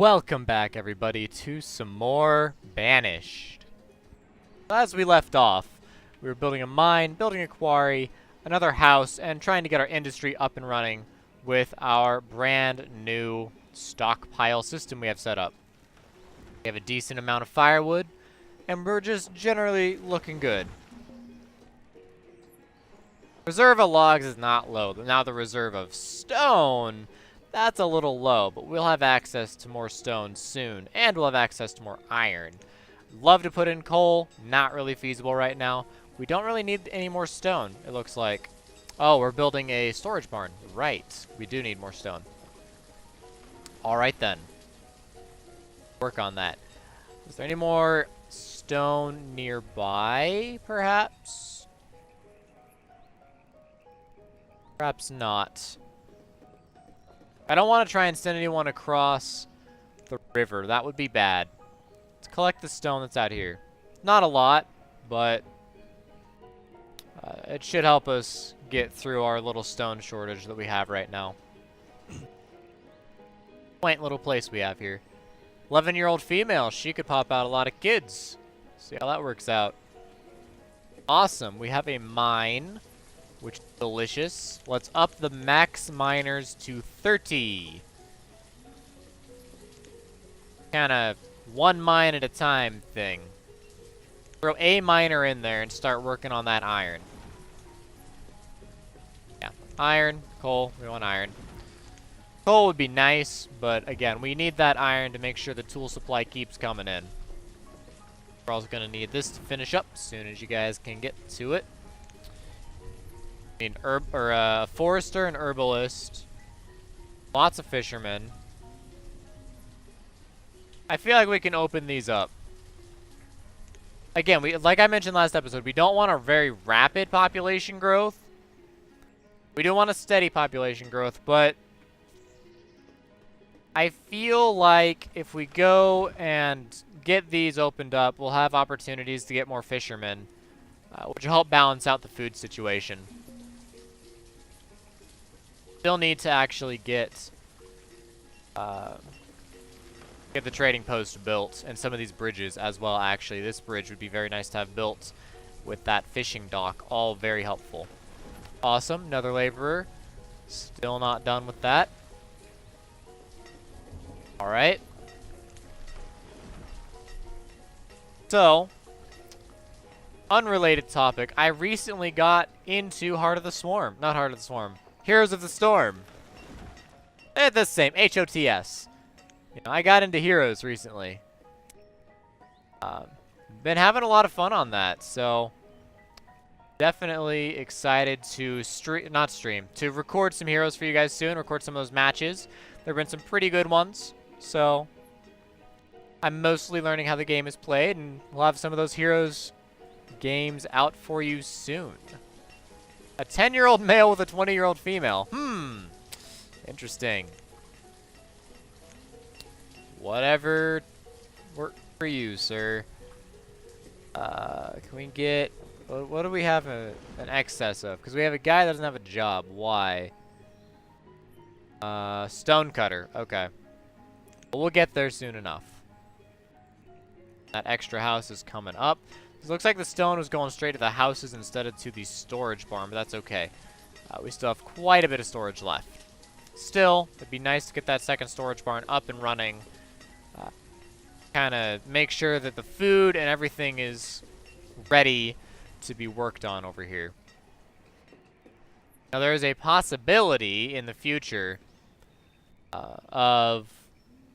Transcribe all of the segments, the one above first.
Welcome back, everybody, to some more Banished. As we left off, we were building a mine, building a quarry, another house, and trying to get our industry up and running with our brand new stockpile system we have set up. We have a decent amount of firewood, and we're just generally looking good. Reserve of logs is not low. Now the reserve of stone, that's a little low, but we'll have access to more stone soon, and we'll have access to more iron. Love to put in coal, not really feasible right now. We don't really need any more stone, it looks like. Oh, we're building a storage barn. Right, we do need more stone. Alright then. Work on that. Is there any more stone nearby, perhaps? Perhaps not. I don't want to try and send anyone across the river. That would be bad. Let's collect the stone that's out here. Not a lot, but it should help us get through our little stone shortage that we have right now. Quaint little place we have here. 11-year-old female. She could pop out a lot of kids. See how that works out. Awesome. We have a mine, which is delicious. Let's up the max miners to 30. Kind of one mine at a time thing. Throw a miner in there and start working on that iron. Yeah, iron, coal, we want iron. Coal would be nice, but again, we need that iron to make sure the tool supply keeps coming in. We're also going to need this to finish up as soon as you guys can get to it. Need a forester, an herbalist, lots of fishermen. I feel like we can open these up. Again, like I mentioned last episode, we don't want a very rapid population growth. We do want a steady population growth, but I feel like if we go and get these opened up, we'll have opportunities to get more fishermen, which will help balance out the food situation. Still need to actually get the trading post built and some of these bridges as well. Actually, this bridge would be very nice to have built with that fishing dock. All very helpful. Awesome. Another laborer. Still not done with that. All right. So, unrelated topic. I recently got into Heart of the Swarm. Not Heart of the Swarm. Heroes of the Storm. It's the same. HOTS. You know, I got into Heroes recently. Been having a lot of fun on that, so definitely excited to to record some Heroes for you guys soon. Record some of those matches. There have been some pretty good ones, so I'm mostly learning how the game is played, and we'll have some of those Heroes games out for you soon. A 10-year-old male with a 20-year-old female. Interesting. Whatever works for you, sir. Can we get... What do we have an excess of? Because we have a guy that doesn't have a job. Why? Stonecutter. Okay. Well, we'll get there soon enough. That extra house is coming up. It looks like the stone was going straight to the houses instead of to the storage barn, but that's okay. We still have quite a bit of storage left. Still, it'd be nice to get that second storage barn up and running. Kind of make sure that the food and everything is ready to be worked on over here. Now, there is a possibility in the future of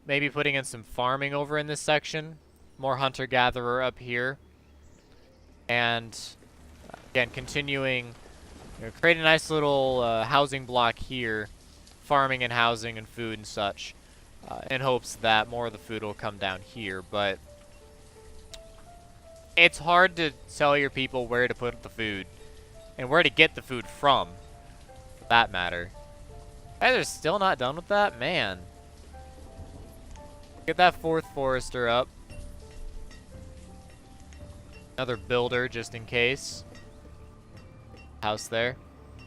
maybe putting in some farming over in this section. More hunter-gatherer up here. And again, continuing, create a nice little housing block here, farming and housing and food and such, in hopes that more of the food will come down here. But it's hard to tell your people where to put the food and where to get the food from, for that matter. Hey, they're still not done with that? Man. Get that fourth forester up. Another builder, just in case. House there.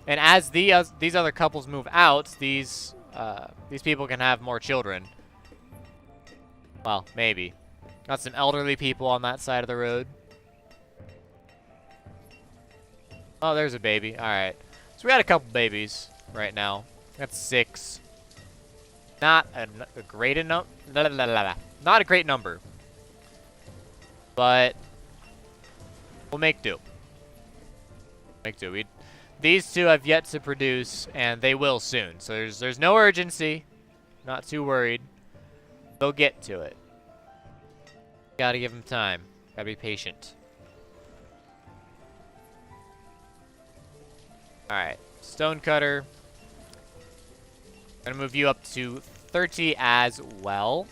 And as these other couples move out, these people can have more children. Well, maybe. Got some elderly people on that side of the road. Oh, there's a baby. Alright. So we got a couple babies right now. That's 6. Not a great enough. Not a great number. But we'll make do. Make do. These two have yet to produce, and they will soon. So there's no urgency. Not too worried. They'll get to it. Gotta give them time. Gotta be patient. Alright. Stonecutter. Gonna move you up to 30 as well.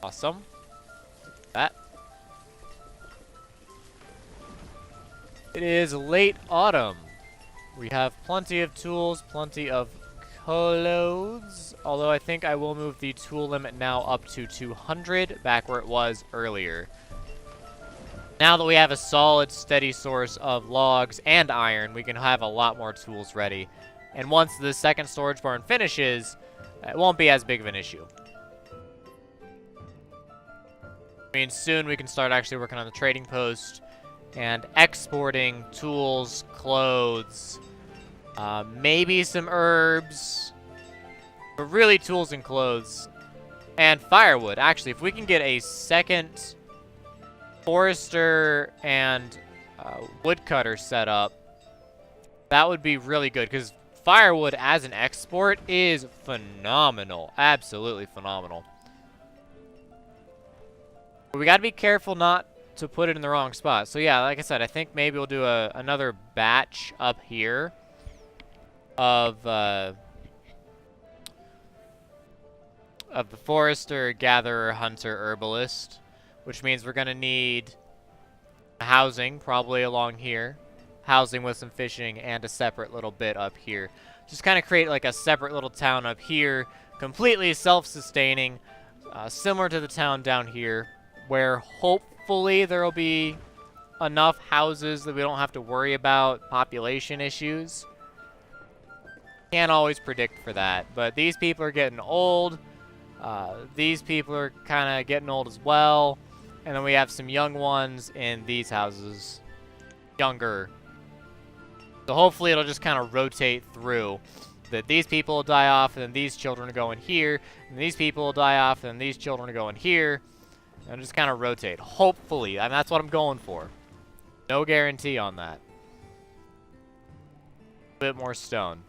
Awesome. That. It is late autumn. We have plenty of tools, plenty of clothes. Although I think I will move the tool limit now up to 200, back where it was earlier. Now that we have a solid, steady source of logs and iron, we can have a lot more tools ready. And once the second storage barn finishes, it won't be as big of an issue. I mean, soon we can start actually working on the trading post and exporting tools, clothes, maybe some herbs, but really tools and clothes, and firewood. Actually, if we can get a second forester and woodcutter set up, that would be really good, because firewood as an export is phenomenal. Absolutely phenomenal. But we got to be careful not to put it in the wrong spot. So yeah, like I said, I think maybe we'll do another batch up here of the forester, gatherer, hunter, herbalist, which means we're gonna need housing probably along here, housing with some fishing, and a separate little bit up here. Just kind of create like a separate little town up here, completely self-sustaining, similar to the town down here, where hopefully there will be enough houses that we don't have to worry about population issues. Can't always predict for that, but these people are getting old. These people are kind of getting old as well. And then we have some young ones in these houses. Younger. So hopefully it'll just kind of rotate through. That these people will die off, and then these children will go in here. And these people will die off, and then these children will go in here. And just kind of rotate. Hopefully. And that's what I'm going for. No guarantee on that. A bit more stone.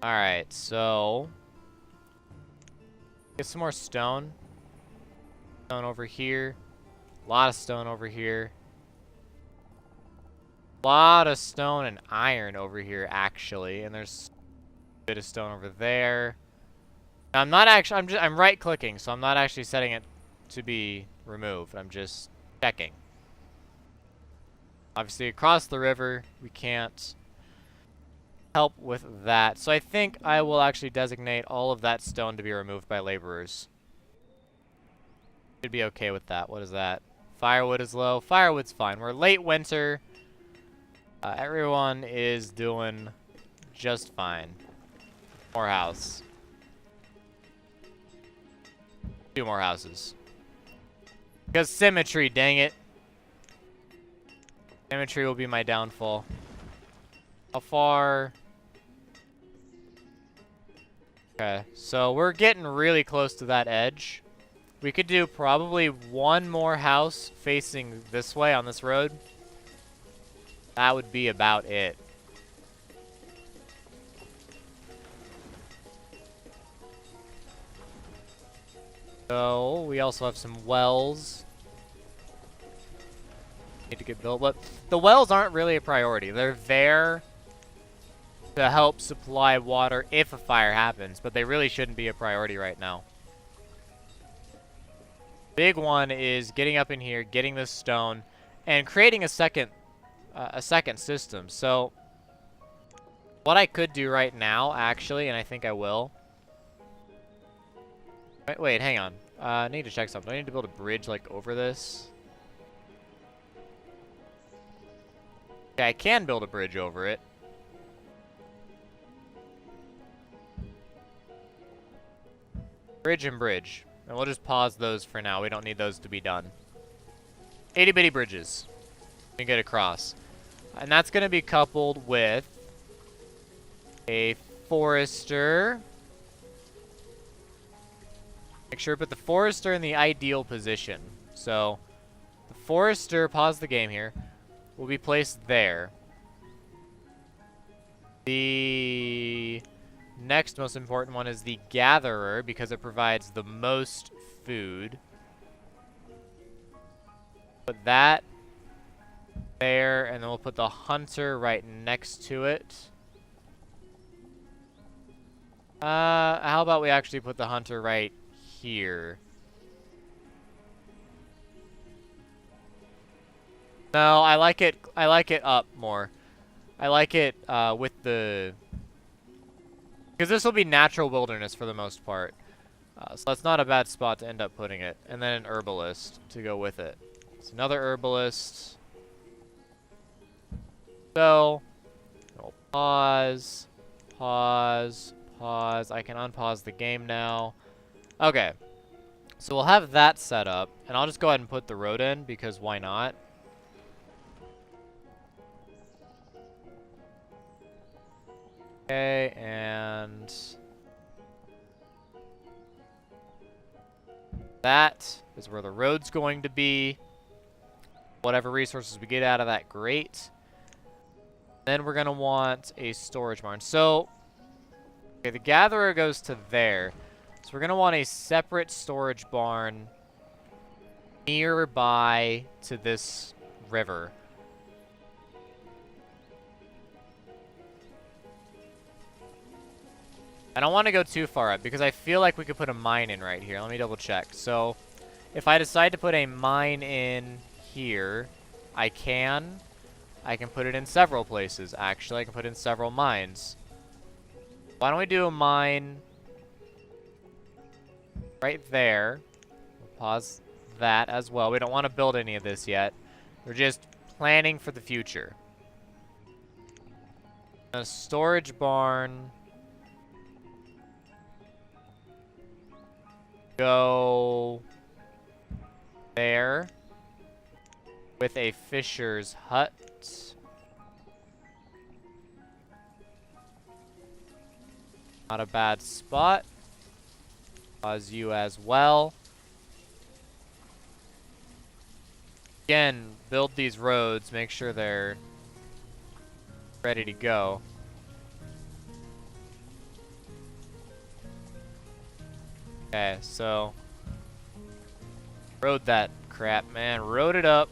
Alright, so get some more stone. Stone over here. A lot of stone over here. A lot of stone and iron over here, actually. And there's a bit of stone over there. Now, I'm not actually, I'm right clicking, so I'm not actually setting it to be removed. I'm just checking. Obviously, across the river, we can't help with that. So I think I will actually designate all of that stone to be removed by laborers. Should be okay with that. What is that? Firewood is low. Firewood's fine. We're late winter. Everyone is doing just fine. More house. 2 more houses. Because symmetry, dang it. Symmetry will be my downfall. How far? Okay, so we're getting really close to that edge. We could do probably 1 more house facing this way on this road. That would be about it. So, we also have some wells. Need to get built, but the wells aren't really a priority. They're there to help supply water if a fire happens, but they really shouldn't be a priority right now. Big one is getting up in here, getting this stone, and creating a second system. So what I could do right now, actually, and I think I will. Wait, hang on. I need to check something. I need to build a bridge like over this. Okay, I can build a bridge over it. Bridge and bridge. And we'll just pause those for now. We don't need those to be done. Itty bitty bridges. We can get across. And that's going to be coupled with a forester. Make sure to put the forester in the ideal position. So, the forester, pause the game here, will be placed there. The next most important one is the gatherer, because it provides the most food. Put that there, and then we'll put the hunter right next to it. How about we actually put the hunter right here? No, I like it up more. I like it with the, because this will be natural wilderness for the most part. So that's not a bad spot to end up putting it. And then an herbalist to go with it. It's another herbalist. So, we'll pause, pause, pause. I can unpause the game now. Okay. So we'll have that set up. And I'll just go ahead and put the road in, because why not? Okay, and that is where the road's going to be. Whatever resources we get out of that, great. Then we're going to want a storage barn. So, okay, the gatherer goes to there. So we're going to want a separate storage barn nearby to this river. I don't want to go too far up because I feel like we could put a mine in right here. Let me double check. So, if I decide to put a mine in here, I can put it in several places, actually. I can put in several mines. Why don't we do a mine right there. We'll pause that as well. We don't want to build any of this yet. We're just planning for the future. A storage barn. Go there with a fisher's hut. Not a bad spot. Pause you as well. Again, build these roads, make sure they're ready to go. Okay, so road that crap, man. Road it up.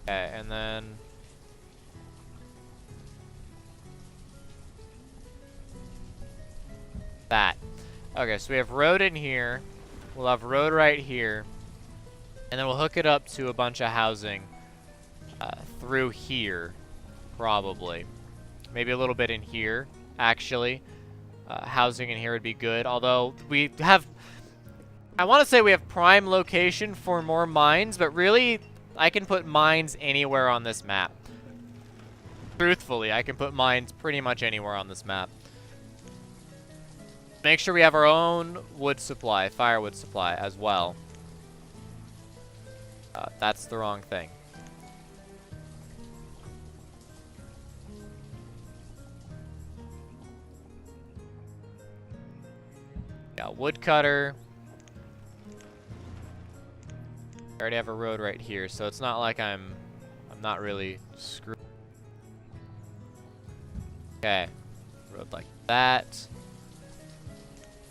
Okay, and then that. Okay, so we have road in here. We'll have road right here. And then we'll hook it up to a bunch of housing through here, probably. Maybe a little bit in here, actually. Housing in here would be good, although we have, I want to say we have prime location for more mines, but really, I can put mines anywhere on this map. Truthfully, I can put mines pretty much anywhere on this map. Make sure we have our own wood supply, firewood supply as well. That's the wrong thing. Yeah, woodcutter. I already have a road right here, so it's not like I'm not really screwed. Okay, road like that.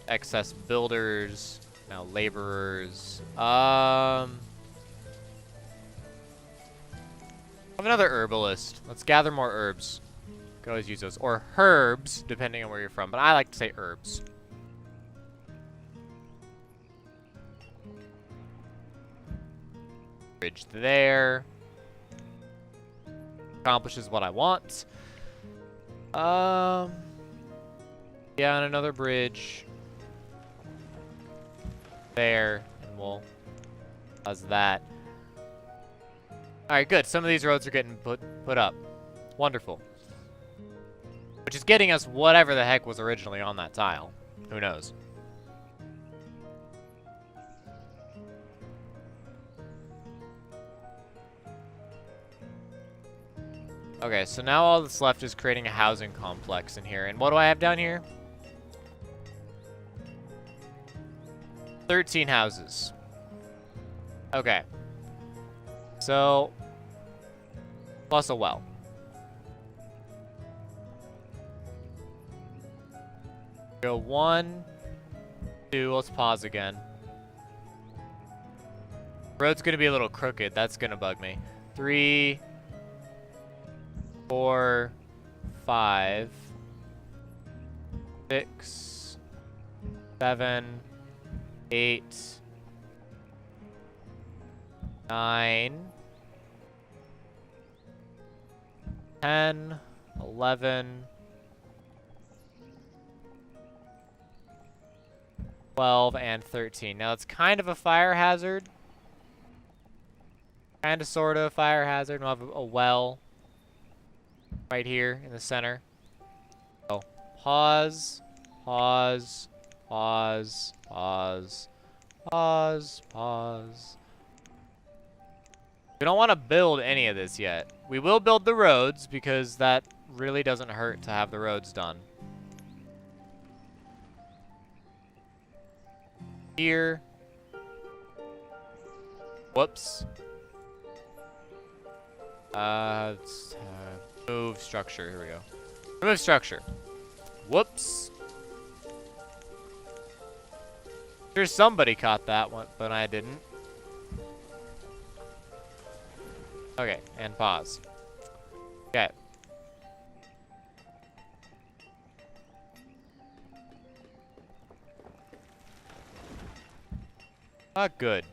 Excess builders, now laborers. I have another herbalist. Let's gather more herbs. Could always use those, or herbs, depending on where you're from. But I like to say herbs. Bridge there. Accomplishes what I want. Yeah, and another bridge there, and we'll pause that. All right, good. Some of these roads are getting put up. Wonderful. Which is getting us whatever the heck was originally on that tile. Who knows? Okay, so now all that's left is creating a housing complex in here. And what do I have down here? 13 houses. Okay. So, plus a well. Go 1, 2, let's pause again. Road's gonna be a little crooked, that's gonna bug me. 3, 4, 5, 6, 7, 8, 9, 10, 11, 12, and 13. Now it's kind of a fire hazard. Kind of, sort of fire hazard. We'll have a well right here in the center. So pause, pause, pause, pause, pause, pause. We don't want to build any of this yet. We will build the roads because that really doesn't hurt to have the roads done. Here. Whoops. Let's move structure. Here we go. Remove structure. Whoops. Sure, somebody caught that one, but I didn't. Okay, and pause. Okay. Not good.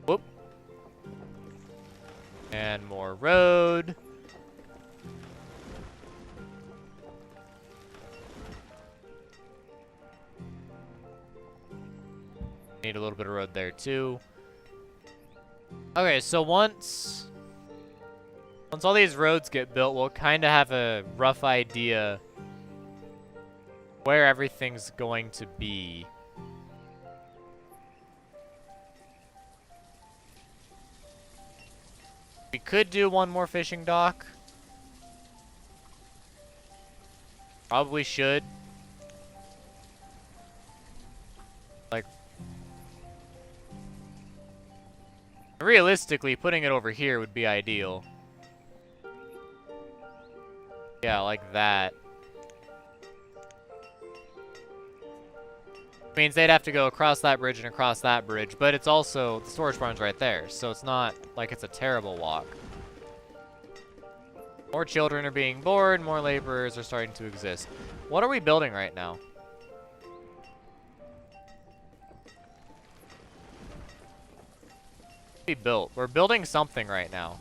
Whoop. And more road. Need a little bit of road there too. Okay, so once all these roads get built, we'll kind of have a rough idea where everything's going to be. We could do one more fishing dock. Probably should. Like, realistically, putting it over here would be ideal. Yeah, like that. Means they'd have to go across that bridge and across that bridge, but it's also, the storage barn's right there, so it's not like it's a terrible walk. More children are being born, more laborers are starting to exist. What are we building right now? We built. We're building something right now.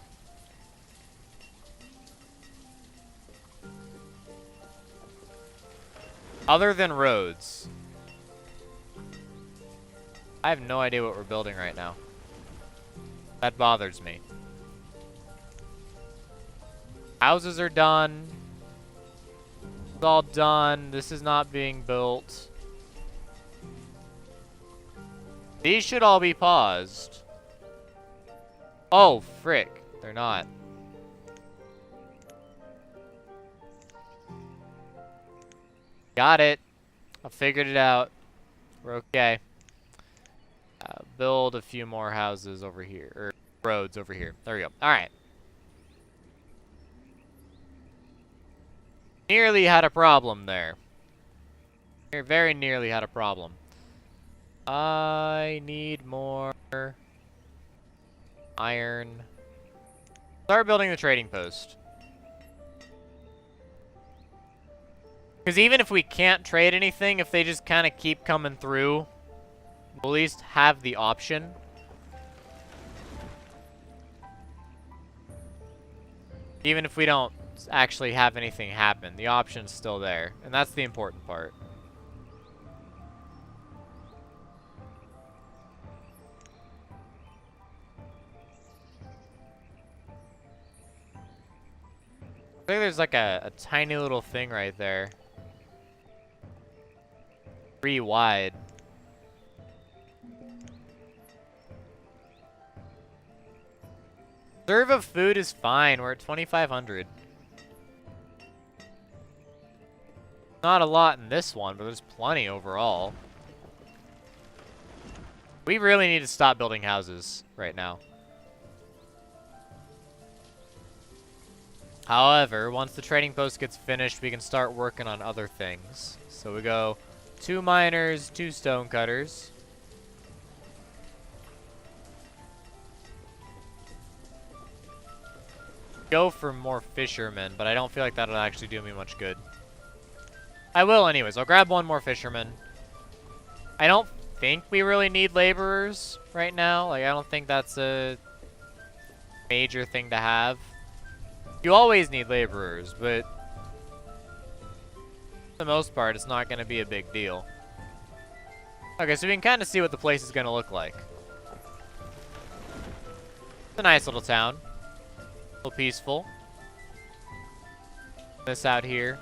Other than roads. I have no idea what we're building right now. That bothers me. Houses are done. It's all done. This is not being built. These should all be paused. Oh, frick. They're not. Got it. I figured it out. We're okay. Build a few more houses over here, or roads over here. There we go. All right. Nearly had a problem there. Very nearly had a problem. I need more iron. Start building the trading post. Because even if we can't trade anything, if they just kind of keep coming through, we'll at least have the option. Even if we don't actually have anything happen, the option's still there. And that's the important part. I think there's like a tiny little thing right there. 3 wide. Reserve of food is fine. We're at 2,500. Not a lot in this one, but there's plenty overall. We really need to stop building houses right now. However, once the trading post gets finished, we can start working on other things. So we go 2 miners, 2 stone cutters. Go for more fishermen, but I don't feel like that'll actually do me much good. I will anyways. I'll grab 1 more fisherman. I don't think we really need laborers right now. Like, I don't think that's a major thing to have. You always need laborers, but for the most part, it's not going to be a big deal. Okay, so we can kind of see what the place is going to look like. It's a nice little town. A little peaceful. This out here.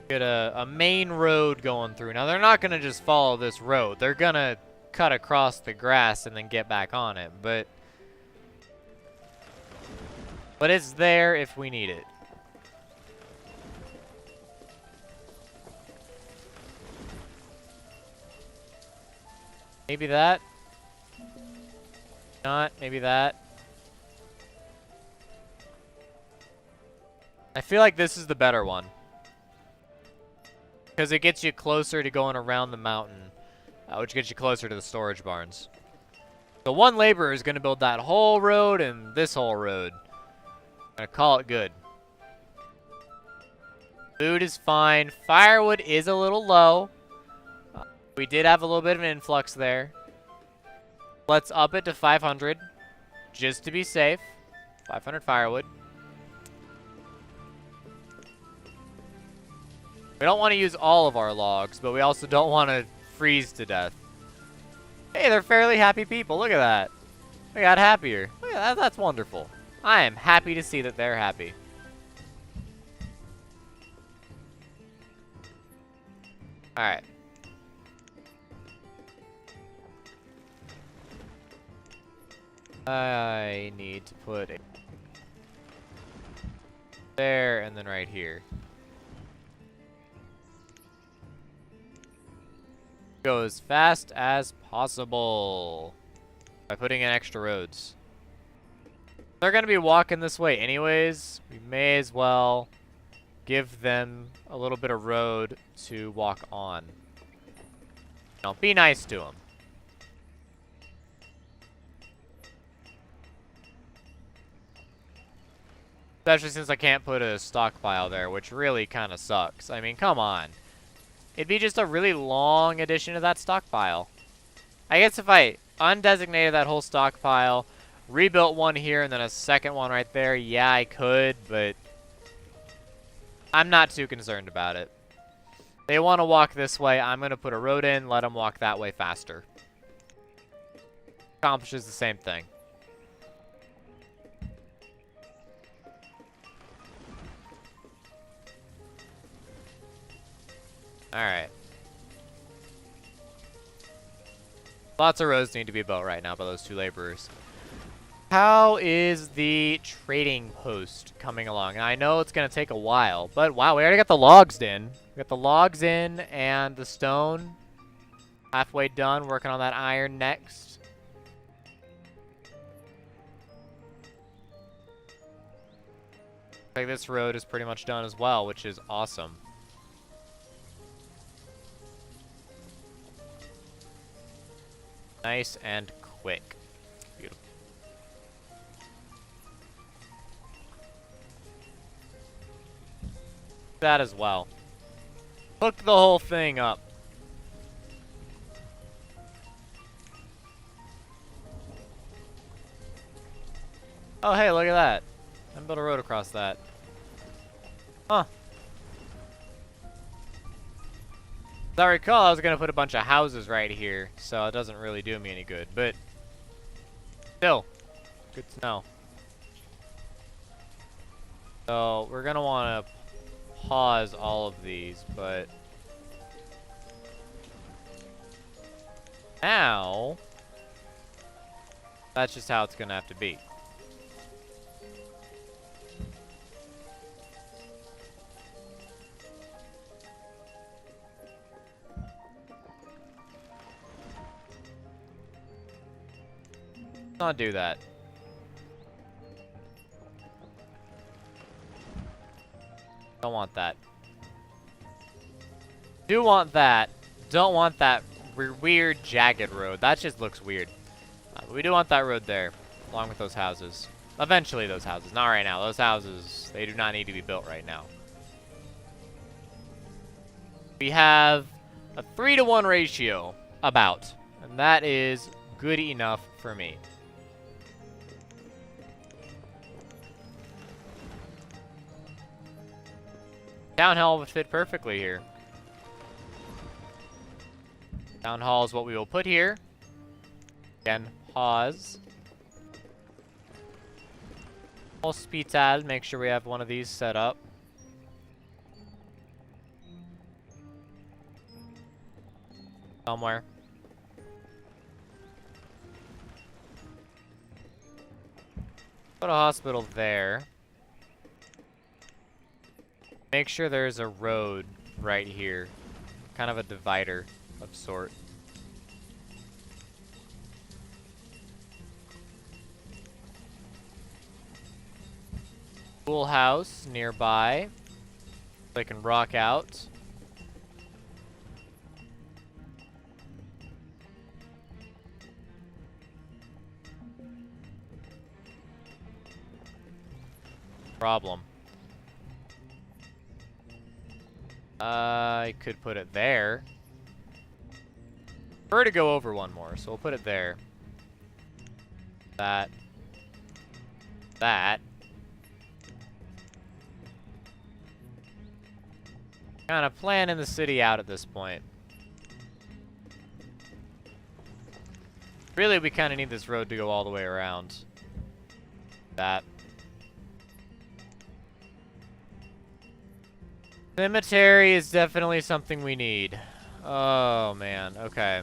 Get a main road going through. Now, they're not going to just follow this road. They're going to cut across the grass and then get back on it. But it's there if we need it. Maybe that. Not. Maybe that. I feel like this is the better one. Because it gets you closer to going around the mountain, which gets you closer to the storage barns. So 1 laborer is going to build that whole road and this whole road. I'm going to call it good. Food is fine. Firewood is a little low. We did have a little bit of an influx there. Let's up it to 500, just to be safe. 500 firewood. We don't want to use all of our logs, but we also don't want to freeze to death. Hey, they're fairly happy people. Look at that. They got happier. Look at that. That's wonderful. I am happy to see that they're happy. Alright. I need to put it there and then right here. Go as fast as possible by putting in extra roads. They're going to be walking this way anyways. We may as well give them a little bit of road to walk on. You know, be nice to them. Especially since I can't put a stockpile there, which really kind of sucks. I mean, come on. It'd be just a really long addition to that stockpile. I guess if I undesignated that whole stockpile, rebuilt 1 here and then a second one right there, yeah, I could, but I'm not too concerned about it. They want to walk this way. I'm going to put a road in, let them walk that way faster. Accomplishes the same thing. Alright. Lots of roads need to be built right now by those 2 laborers. How is the trading post coming along? And I know it's going to take a while, but wow, we already got the logs in. We got the logs in and the stone. Halfway done, working on that iron next. Like this road is pretty much done as well, which is awesome. Nice and quick. Beautiful. That as well. Hook the whole thing up. Oh, hey, look at that. I can build a road across that. Huh. As I recall, I was going to put a bunch of houses right here, so it doesn't really do me any good, but still, good to know. So, we're going to want to pause all of these, but now that's just how it's gonna have to be. Let's not do that. Don't want that. Do want that. Don't want that weird jagged road. That just looks weird. We do want that road there, along with those houses. Eventually those houses. Not right now. Those houses, they do not need to be built right now. We have a 3-to-1 ratio, about. And that is good enough for me. Town hall would fit perfectly here. Town hall is what we will put here. Again, pause. Hospital, make sure we have one of these set up. Somewhere. Put a hospital there. Make sure there's a road right here. Kind of a divider of sort. Pool house nearby. They can rock out. Problem. I could put it there. Prefer to go over one more, so we'll put it there. That. That. Kind of planning the city out at this point. Really, we kind of need this road to go all the way around. That. Cemetery is definitely something we need. Oh, man. Okay.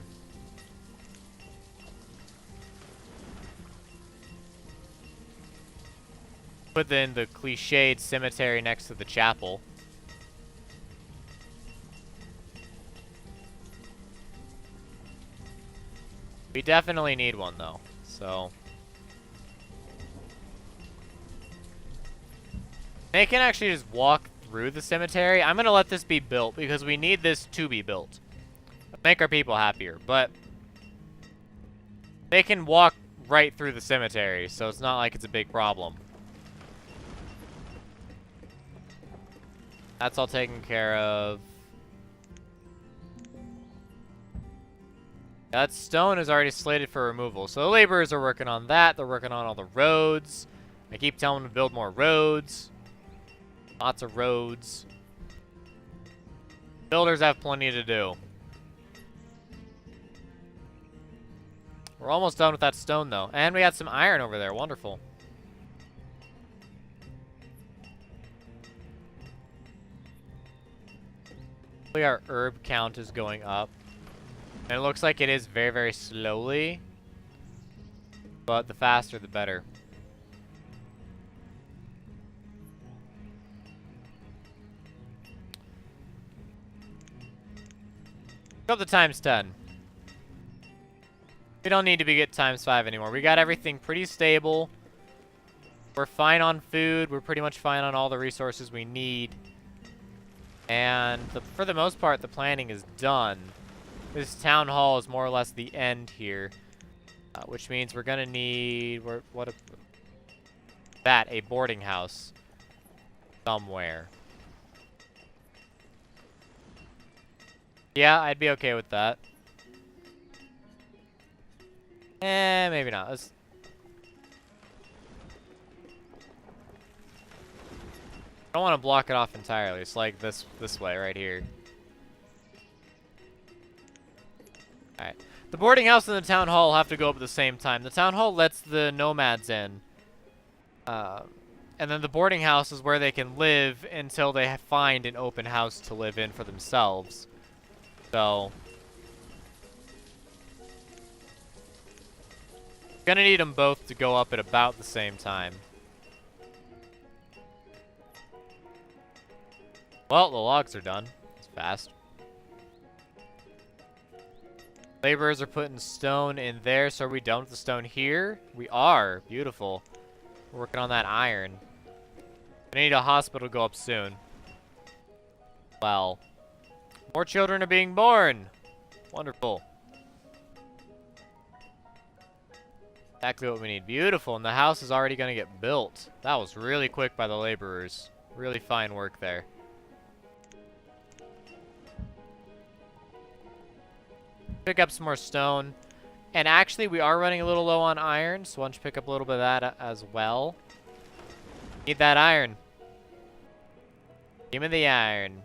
Put in the cliched cemetery next to the chapel. We definitely need one, though. So they can actually just walk through the cemetery. I'm gonna let this be built because we need this to be built. Make our people happier, but they can walk right through the cemetery, so it's not like it's a big problem. That's all taken care of. That stone is already slated for removal, so the laborers are working on that. They're working on all the roads. I keep telling them to build more roads. Lots of roads. Builders have plenty to do. We're almost done with that stone, though. And we got some iron over there. Wonderful. Our herb count is going up. And it looks like it is very, very slowly. But the faster, the better. Go up to times 10. We don't need to be at times 5 anymore. We got everything pretty stable. We're fine on food. We're pretty much fine on all the resources we need. And for the most part, the planning is done. This town hall is more or less the end here. Which means we're going to need... a boarding house. Somewhere. Yeah, I'd be okay with that. Maybe not. I don't want to block it off entirely. It's like this way right here. Alright. The boarding house and the town hall have to go up at the same time. The town hall lets the nomads in. And And then the boarding house is where they can live until they find an open house to live in for themselves. So, gonna need them both to go up at about the same time. Well, the logs are done. It's fast. Laborers are putting stone in there, so are we done with the stone here? We are. Beautiful. We're working on that iron. I need a hospital to go up soon. Well, more children are being born. Wonderful. Exactly what we need. Beautiful, and the house is already going to get built. That was really quick by the laborers. Really fine work there. Pick up some more stone. And actually, we are running a little low on iron, so why don't you pick up a little bit of that as well. Need that iron. Give me the iron.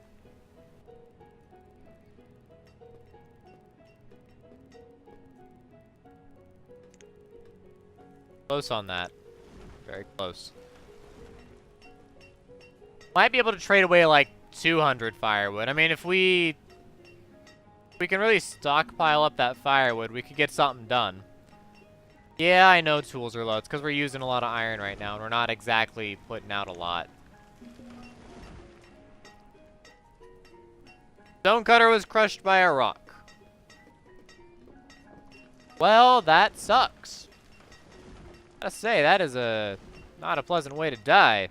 Close on that. Very close. Might be able to trade away like 200 firewood. I mean, if we can really stockpile up that firewood, we could get something done. Yeah, I know tools are low. It's because we're using a lot of iron right now, and we're not exactly putting out a lot. Stonecutter was crushed by a rock. Well, that sucks. Gotta say, that is not a pleasant way to die.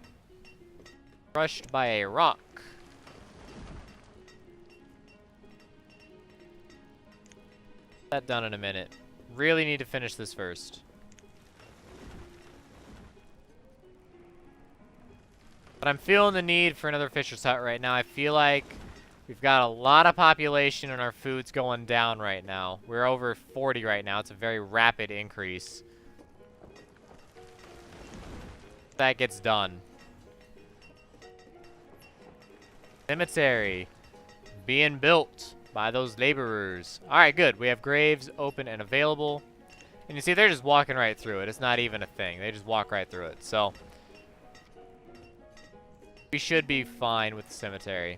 Crushed by a rock. That done in a minute. Really need to finish this first. But I'm feeling the need for another fisher's hut right now. I feel like we've got a lot of population and our food's going down right now. We're over 40 right now. It's a very rapid increase. That gets done. Cemetery being built by those laborers. Alright, good. We have graves open and available. And you see, they're just walking right through it. It's not even a thing. They just walk right through it. So, we should be fine with the cemetery.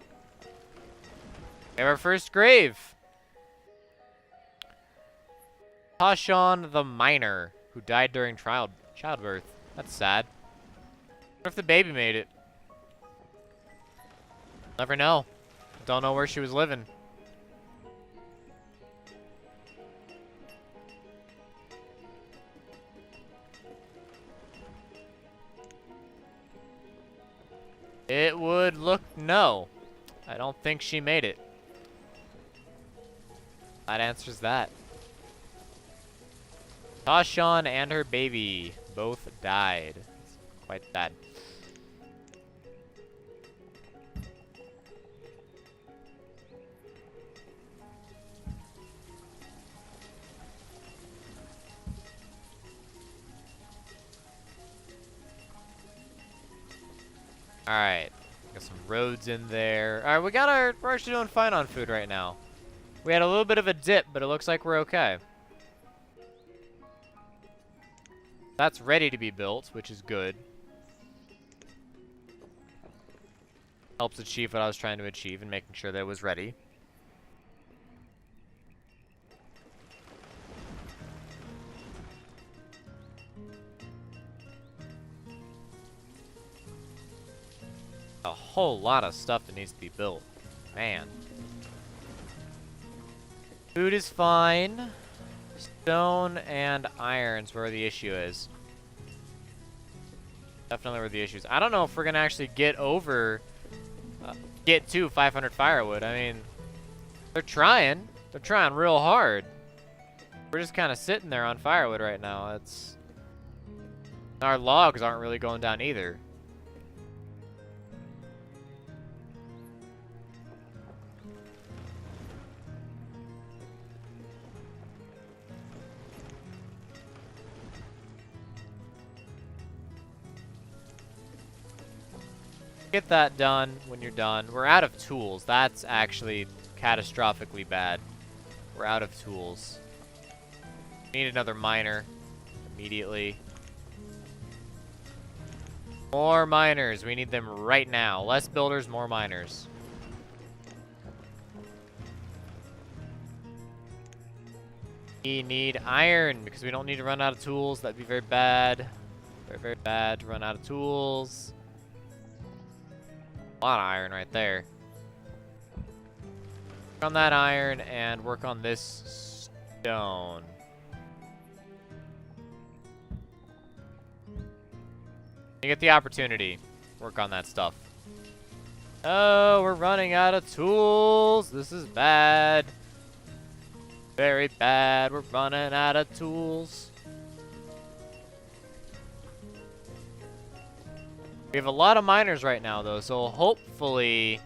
We have our first grave. Tashon the miner, who died during childbirth. That's sad. What if the baby made it? Never know. Don't know where she was living. It would look no. I don't think she made it. That answers that. Tashon and her baby both died. It's quite sad. Alright. Got some roads in there. Alright, we're actually doing fine on food right now. We had a little bit of a dip, but it looks like we're okay. That's ready to be built, which is good. Helps achieve what I was trying to achieve and making sure that it was ready. A whole lot of stuff that needs to be built. Man. Food is fine. Stone and iron's where the issue is. Definitely where the issue is. I don't know if we're going to actually get to 500 firewood. I mean, they're trying. They're trying real hard. We're just kind of sitting there on firewood right now. Our logs aren't really going down either. Get that done when you're done. We're out of tools. That's actually catastrophically bad. We're out of tools. Need another miner immediately. More miners. We need them right now. Less builders, more miners. We need iron because we don't need to run out of tools. That'd be very bad. Very, very bad to run out of tools. A lot of iron right there. Work on that iron and work on this stone. You get the opportunity. Work on that stuff. Oh, we're running out of tools. This is bad. Very bad. We're running out of tools. We have a lot of miners right now, though, so hopefully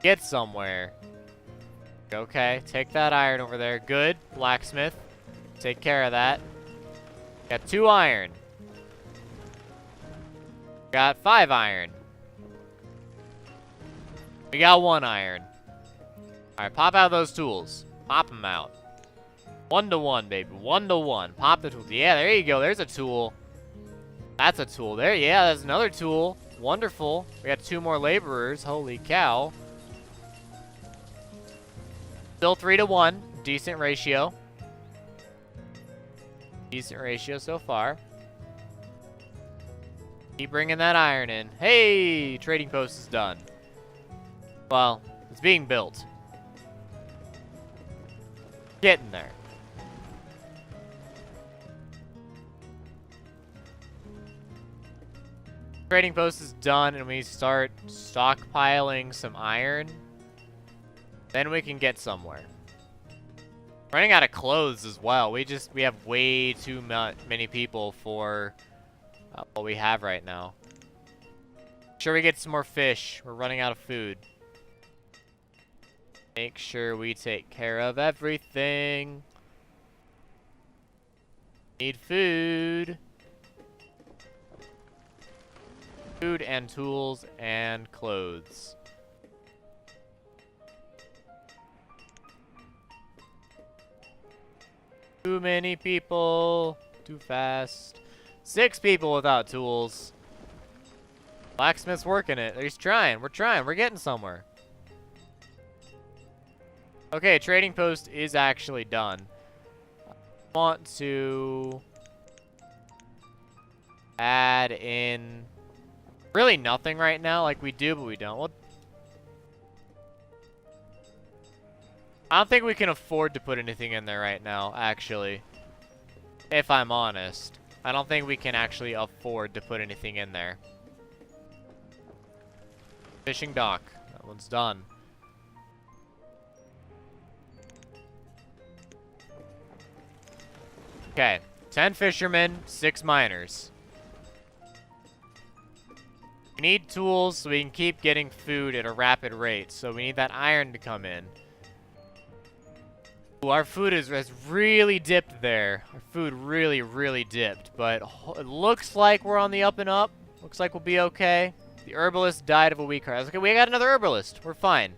get somewhere. Okay, take that iron over there. Good. Blacksmith. Take care of that. Got 2 iron. Got 5 iron. We got 1 iron. Alright, pop out those tools. Pop them out. 1 to 1, baby. 1 to 1. Pop the tools. Yeah, there you go. There's a tool. That's a tool there. Yeah, that's another tool. Wonderful. We got 2 more laborers. Holy cow. Still 3 to 1. Decent ratio. Decent ratio so far. Keep bringing that iron in. Hey, trading post is done. Well, it's being built. Getting there. Trading post is done and we start stockpiling some iron. Then we can get somewhere. Running out of clothes as well. We have way too many people for what we have right now. Sure, we get some more fish. We're running out of food. Make sure we take care of everything. Need food. Food and tools and clothes. Too many people. Too fast. 6 people without tools. Blacksmith's working it. He's trying. We're trying. We're getting somewhere. Okay, trading post is actually done. I want to add in really nothing right now. Like we do, but we don't. Well, I don't think we can afford to put anything in there right now, actually. If I'm honest. I don't think we can actually afford to put anything in there. Fishing dock. That one's done. Okay. 10 fishermen, 6 miners. We need tools so we can keep getting food at a rapid rate. So we need that iron to come in. Ooh, our food has really dipped there. Our food really, really dipped. But it looks like we're on the up and up. Looks like we'll be okay. The herbalist died of a weak heart. Okay, we got another herbalist. We're fine.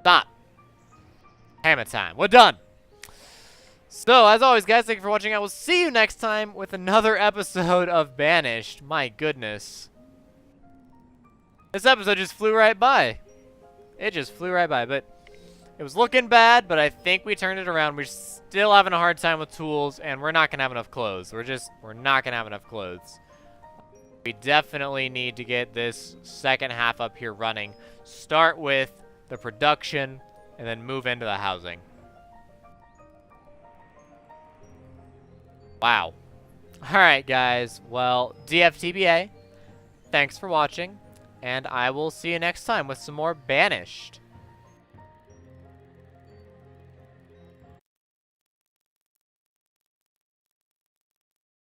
Stop. Hammer time. We're done. So, as always, guys, thank you for watching. I will see you next time with another episode of Banished. My goodness. This episode just flew right by. It just flew right by, but it was looking bad, but I think we turned it around. We're still having a hard time with tools, and we're not going to have enough clothes. We're not going to have enough clothes. We definitely need to get this second half up here running. Start with the production, and then move into the housing. Wow. Alright, guys. Well, DFTBA, thanks for watching, and I will see you next time with some more Banished.